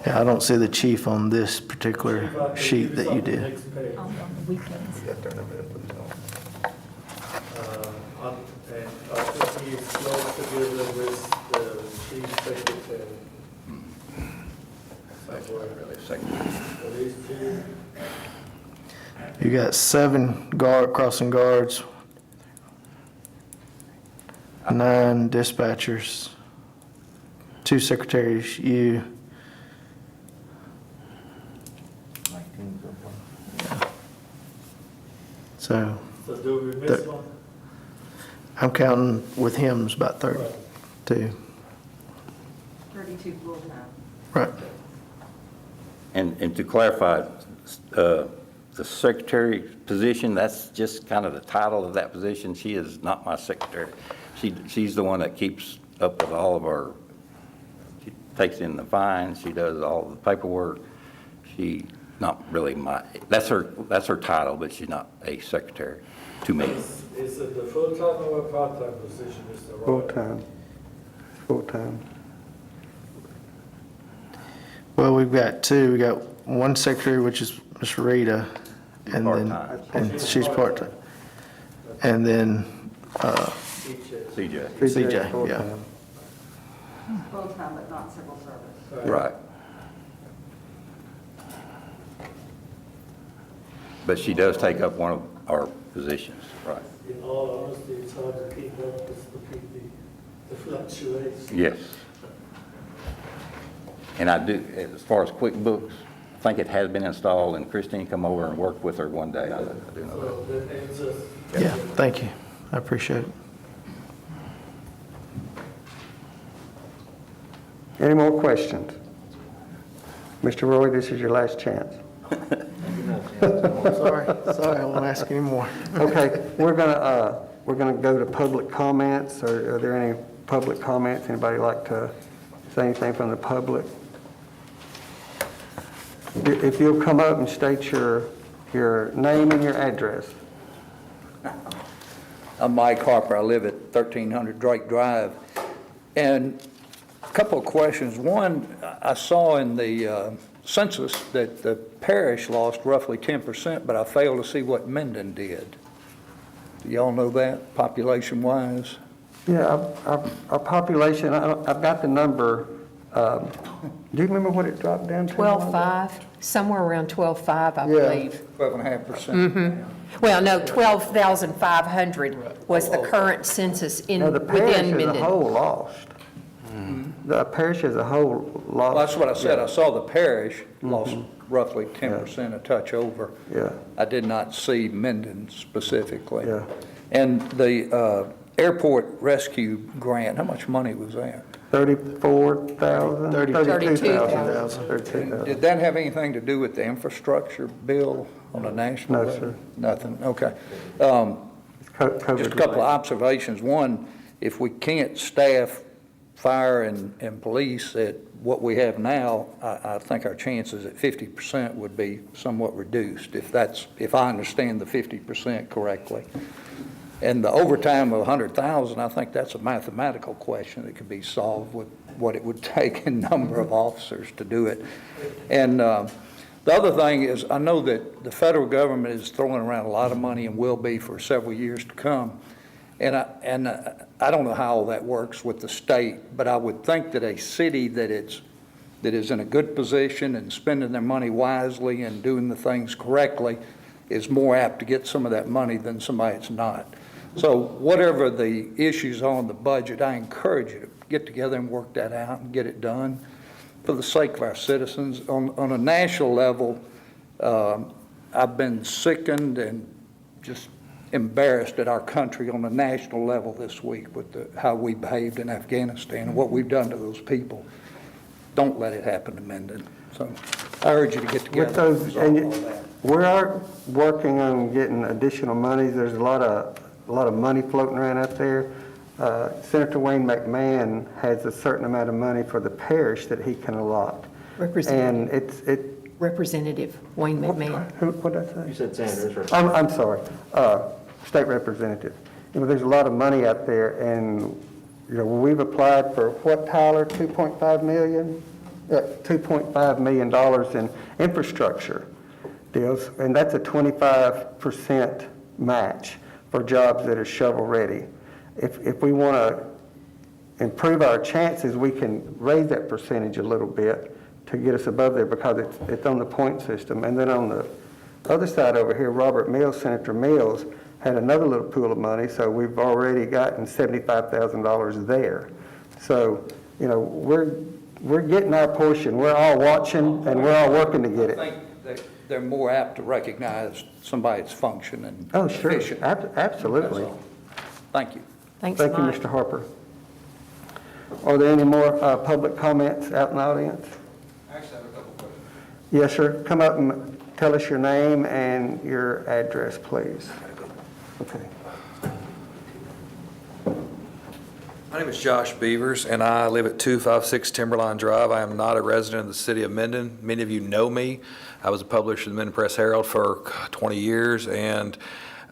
Speaker 1: Yeah, I don't see the chief on this particular sheet that you did.
Speaker 9: Next page.
Speaker 10: On the weekends?
Speaker 9: And I think he is close together with the chief secretary. Police chief.
Speaker 1: You got 7 crossing guards, 9 dispatchers, 2 secretaries, you. So
Speaker 9: So do we miss one?
Speaker 1: I'm counting with him is about 32.
Speaker 4: 32 full-time.
Speaker 1: Right.
Speaker 5: And to clarify, the secretary position, that's just kind of the title of that position. She is not my secretary. She's the one that keeps up with all of she takes in the fines, she does all the paperwork. She not really that's her title, but she's not a secretary to me.
Speaker 9: Is it the full-time or a part-time position, Mr. Roy?
Speaker 2: Full-time. Full-time.
Speaker 1: Well, we've got 2. We got 1 secretary, which is Miss Rita, and then
Speaker 5: Part-time.
Speaker 1: she's part-time. And then
Speaker 5: CJ.
Speaker 1: CJ, yeah.
Speaker 2: Full-time.
Speaker 4: Full-time, but not civil service.
Speaker 5: Right. But she does take up one of our positions, right?
Speaker 9: In all honesty, it's hard to keep up with the fluctuations.
Speaker 5: Yes. And I do, as far as QuickBooks, I think it has been installed, and Christine come over and worked with her one day. I do know
Speaker 9: So that answers.
Speaker 1: Yeah, thank you. I appreciate it.
Speaker 2: Any more questions? Mr. Roy, this is your last chance.
Speaker 1: Sorry, I won't ask any more.
Speaker 2: Okay, we're gonna go to public comments. Are there any public comments? Anybody like to say anything from the public? If you'll come up and state your name and your address.
Speaker 12: I'm Mike Harper. I live at 1300 Drake Drive. And a couple of questions. One, I saw in the census that the parish lost roughly 10%, but I failed to see what Minden did. Do y'all know that, population-wise?
Speaker 2: Yeah, our population, I've got the number. Do you remember what it dropped down to?
Speaker 7: 12.5, somewhere around 12.5, I
Speaker 2: Yeah.
Speaker 7: believe.
Speaker 12: 12.5%.
Speaker 7: Well, no, 12,500 was the current census
Speaker 2: Now, the parish
Speaker 7: within
Speaker 2: as a
Speaker 7: Minden.
Speaker 2: whole lost. The parish as a whole lost.
Speaker 12: Well, that's what I said. I saw the parish lost roughly 10%, a touch over.
Speaker 2: Yeah.
Speaker 12: I did not see Minden specifically.
Speaker 2: Yeah.
Speaker 12: And the airport rescue grant, how much money was that?
Speaker 2: 34,000?
Speaker 7: 32,000.
Speaker 2: 32,000.
Speaker 12: Did that have anything to do with the infrastructure bill on a national
Speaker 2: No,
Speaker 12: level?
Speaker 2: sir.
Speaker 12: Nothing, okay.
Speaker 2: It's COVID
Speaker 12: Just a couple of
Speaker 2: related.
Speaker 12: observations. One, if we can't staff fire and police at what we have now, I think our chances at 50% would be somewhat reduced, if I understand the 50% correctly. And the overtime of 100,000, I think that's a mathematical question that could be solved with what it would take in number of officers to do it. And the other thing is, I know that the federal government is throwing around a lot of money and will be for several years to come. And I don't know how all that works with the state, but I would think that a city that is in a good position and spending their money wisely and doing the things correctly is more apt to get some of that money than somebody that's not. So whatever the issues on the budget, I encourage you to get together and work that out and get it done for the sake of our citizens. On a national level, I've been sickened and just embarrassed at our country on a national level this week with how we behaved in Afghanistan and what we've done to those people. Don't let it happen to Minden. So I urge you to get together.
Speaker 2: With those,
Speaker 12: and resolve all that.
Speaker 2: we are working on getting additional monies. There's a lot of money floating around out there. Senator Wayne McMahon has a certain amount of money for the parish that he can allot. And
Speaker 7: Representative Wayne McMahon.
Speaker 2: What did I say?
Speaker 8: You said Sanders, right?
Speaker 2: I'm sorry, state representative. There's a lot of money out there, and, we've applied for what, Tyler, $2.5 million? $2.5 million in infrastructure deals, and that's a 25% match for jobs that are shovel-ready. If we want to improve our chances, we can raise that percentage a little bit to get us above there because it's on the point system. And then on the other side over here, Robert Mills, Senator Mills, had another little pool of money, so we've already gotten $75,000 there. So, we're getting our portion. We're all watching, and we're all working to get it.
Speaker 12: I think that they're more apt to recognize somebody's function and
Speaker 2: Oh, sure,
Speaker 12: efficient.
Speaker 2: absolutely.
Speaker 12: That's all. Thank you.
Speaker 7: Thanks,
Speaker 2: Thank you,
Speaker 7: Mike.
Speaker 2: Mr. Harper. Are there any more public comments out in the audience?
Speaker 12: Actually, I have a couple questions.
Speaker 2: Yes, sir. Come up and tell us your name and your address, please. Okay.
Speaker 13: My name is Josh Beavers, and I live at 256 Timberline Drive. I am not a resident of the city of Minden. Many of you know me. I was a publisher of the Minden Press Herald for 20 years, and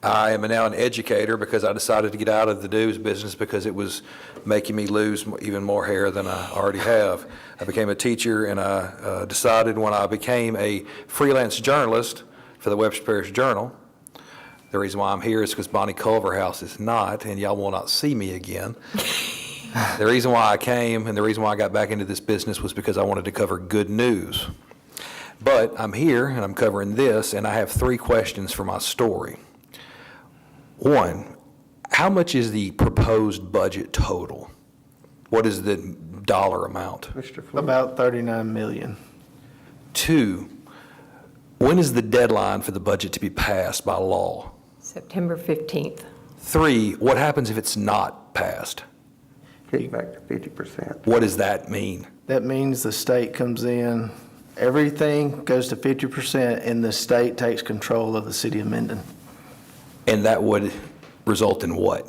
Speaker 13: I am now an educator because I decided to get out of the news business because it was making me lose even more hair than I already have. I became a teacher, and I decided when I became a freelance journalist for the Webster Parish Journal. The reason why I'm here is because Bonnie Culverhouse is not, and y'all will not see me again. The reason why I came and the reason why I got back into this business was because I wanted to cover good news. But I'm here, and I'm covering this, and I have 3 questions for my story. 1, how much is the proposed budget total? What is the dollar amount?
Speaker 2: Mr. Floyd.
Speaker 1: About 39 million.
Speaker 13: 2, when is the deadline for the budget to be passed by law?
Speaker 7: September 15th.
Speaker 13: 3, what happens if it's not passed?
Speaker 2: Kick back to 50%.
Speaker 13: What does that mean?
Speaker 1: that means the state comes in, everything goes to 50%, and the state takes control of the city of Minden.
Speaker 13: And that would result in what?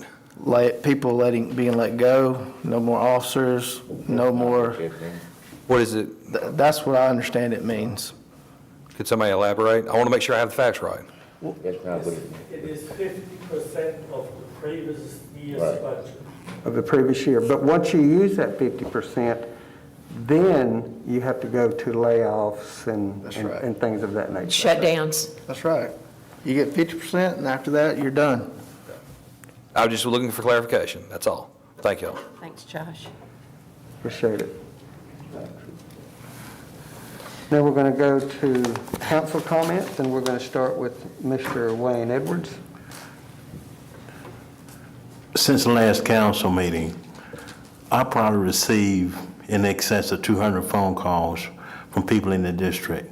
Speaker 1: People being let go, no more officers, no more,
Speaker 13: What is it?
Speaker 1: that's what I understand it means.
Speaker 13: Could somebody elaborate? I want to make sure I have the facts right.
Speaker 6: That's not what
Speaker 9: It is 50% of the previous year's
Speaker 6: Right.
Speaker 9: budget.
Speaker 2: Of the previous year. But once you use that 50%, then you have to go to layoffs
Speaker 1: That's right.
Speaker 2: and things of that nature.
Speaker 7: Shutdowns.
Speaker 1: That's right. You get 50%, and after that, you're done.
Speaker 13: I was just looking for clarification, that's all. Thank you.
Speaker 7: Thanks, Josh.
Speaker 2: Appreciate it. Now we're going to go to council comments, and we're going to start with Mr. Wayne Edwards.
Speaker 3: Since the last council meeting, I probably received in excess of 200 phone calls from people in the district,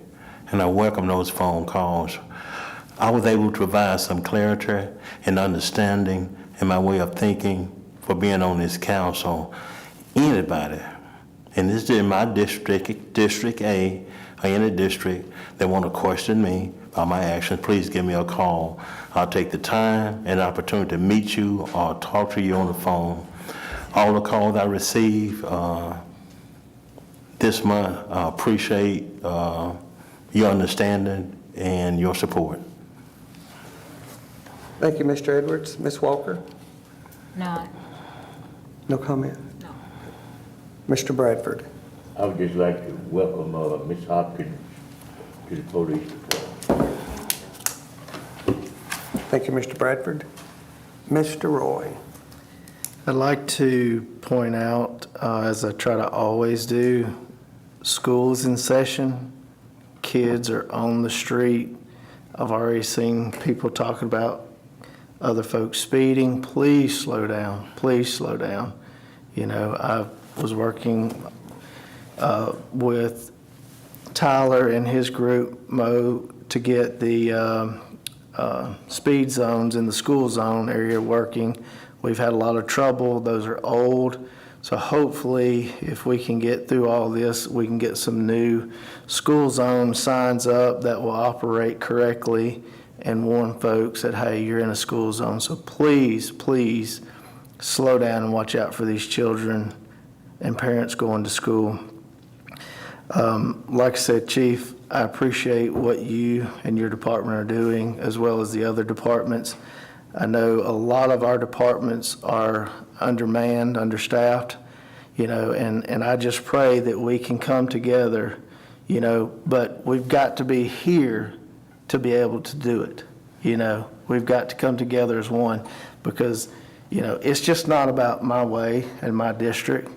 Speaker 3: and I welcome those phone calls. I was able to provide some clarity and understanding in my way of thinking for being on this council. Anybody, and this is in my district, District A, or any district that want to question me about my actions, please give me a call. I'll take the time and opportunity to meet you or talk to you on the phone. All the calls I receive this month, I appreciate your understanding and your support.
Speaker 2: Thank you, Mr. Edwards. Ms. Walker?
Speaker 10: No.
Speaker 2: No comment?
Speaker 10: No.
Speaker 2: Mr. Bradford?
Speaker 6: I would just like to welcome Ms. Hopkins to the police department.
Speaker 2: Thank you, Mr. Bradford. Mr. Roy?
Speaker 1: I'd like to point out, as I try to always do, school is in session, kids are on the street. I've already seen people talking about other folks speeding. Please slow down, please slow down. You know, I was working with Tyler and his group, Mo, to get the speed zones in the school zone area working. We've had a lot of trouble. Those are old. So hopefully, if we can get through all this, we can get some new school zone signs up that will operate correctly and warn folks that, hey, you're in a school zone. So please, please slow down and watch out for these children and parents going to school. Like I said, Chief, I appreciate what you and your department are doing, as well as the other departments. I know a lot of our departments are undermanned, understaffed, you know, and I just pray that we can come together, you know, but we've got to be here to be able to do it, you know. We've got to come together as one because, you know, it's just not about my way and my district,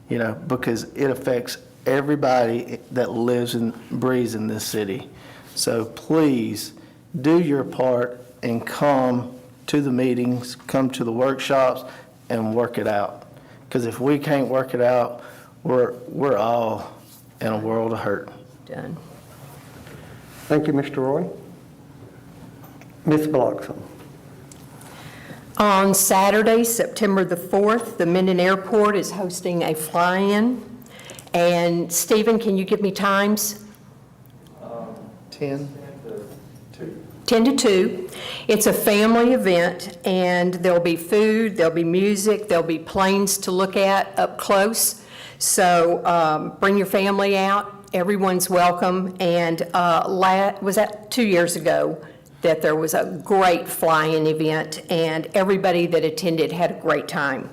Speaker 1: you know, because it affects everybody that lives and breathes in this city. So please do your part and come to the meetings, come to the workshops, and work it out. Because if we can't work it out, we're all in a world of hurt.
Speaker 7: Done.
Speaker 2: Thank you, Mr. Roy. Ms. Bloxham?
Speaker 7: On Saturday, September the 4th, the Minden Airport is hosting a fly-in. And Stephen, can you give me times?
Speaker 1: 10?
Speaker 7: 10 to 2. It's a family event, and there'll be food, there'll be music, there'll be planes to look at up close. So bring your family out. Everyone's welcome. And was that 2 years ago that there was a great fly-in event, and everybody that attended had a great time.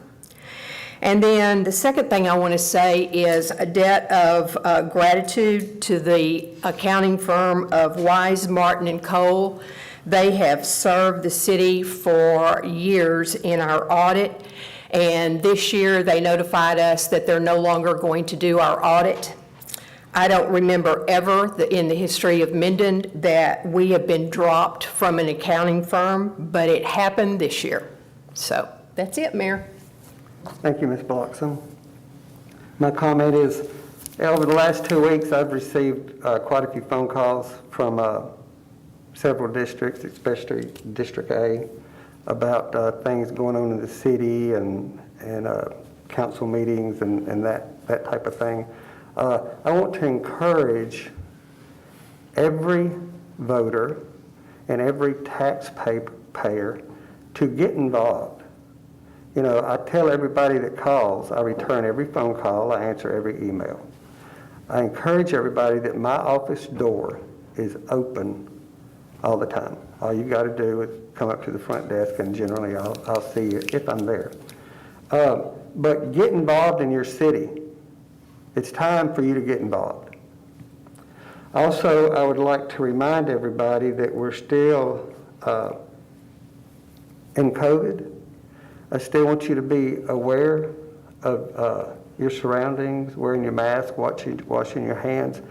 Speaker 7: And then the second thing I want to say is a debt of gratitude to the accounting firm of Wise, Martin & Cole. They have served the city for years in our audit, and this year they notified us that they're no longer going to do our audit. I don't remember ever in the history of Minden that we have been dropped from an accounting firm, but it happened this year. So that's it, Mayor.
Speaker 2: Thank you, Ms. Bloxham. My comment is, over the last 2 weeks, I've received quite a few phone calls from several districts, especially District A, about things going on in the city and council meetings and that type of thing. I want to encourage every voter and every taxpayer to get involved. You know, I tell everybody that calls, I return every phone call, I answer every email. I encourage everybody that my office door is open all the time. All you got to do is come up to the front desk, and generally I'll see you if I'm there. But get involved in your city. It's time for you to get involved. Also, I would like to remind everybody that we're still in COVID. I still want you to be aware of your surroundings, wearing your mask, washing your hands.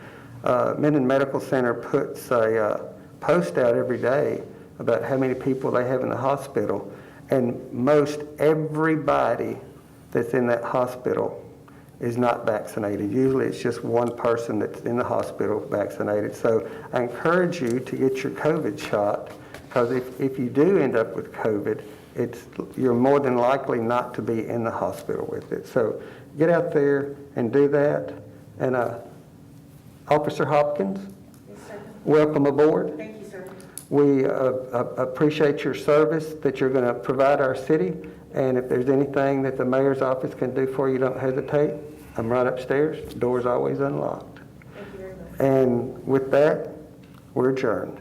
Speaker 2: Minden Medical Center puts a post out every day about how many people they have in the hospital, and most everybody that's in that hospital is not vaccinated. Usually it's just one person that's in the hospital vaccinated. So I encourage you to get your COVID shot, because if you do end up with COVID, you're more than likely not to be in the hospital with it. So get out there and do that. And Officer Hopkins,
Speaker 4: Yes, sir.
Speaker 2: welcome aboard.
Speaker 4: Thank you, sir.
Speaker 2: We appreciate your service that you're going to provide our city. And if there's anything that the mayor's office can do for you, don't hesitate. I'm right upstairs. Door's always unlocked.
Speaker 4: Thank you very much.
Speaker 2: And with that, we're adjourned.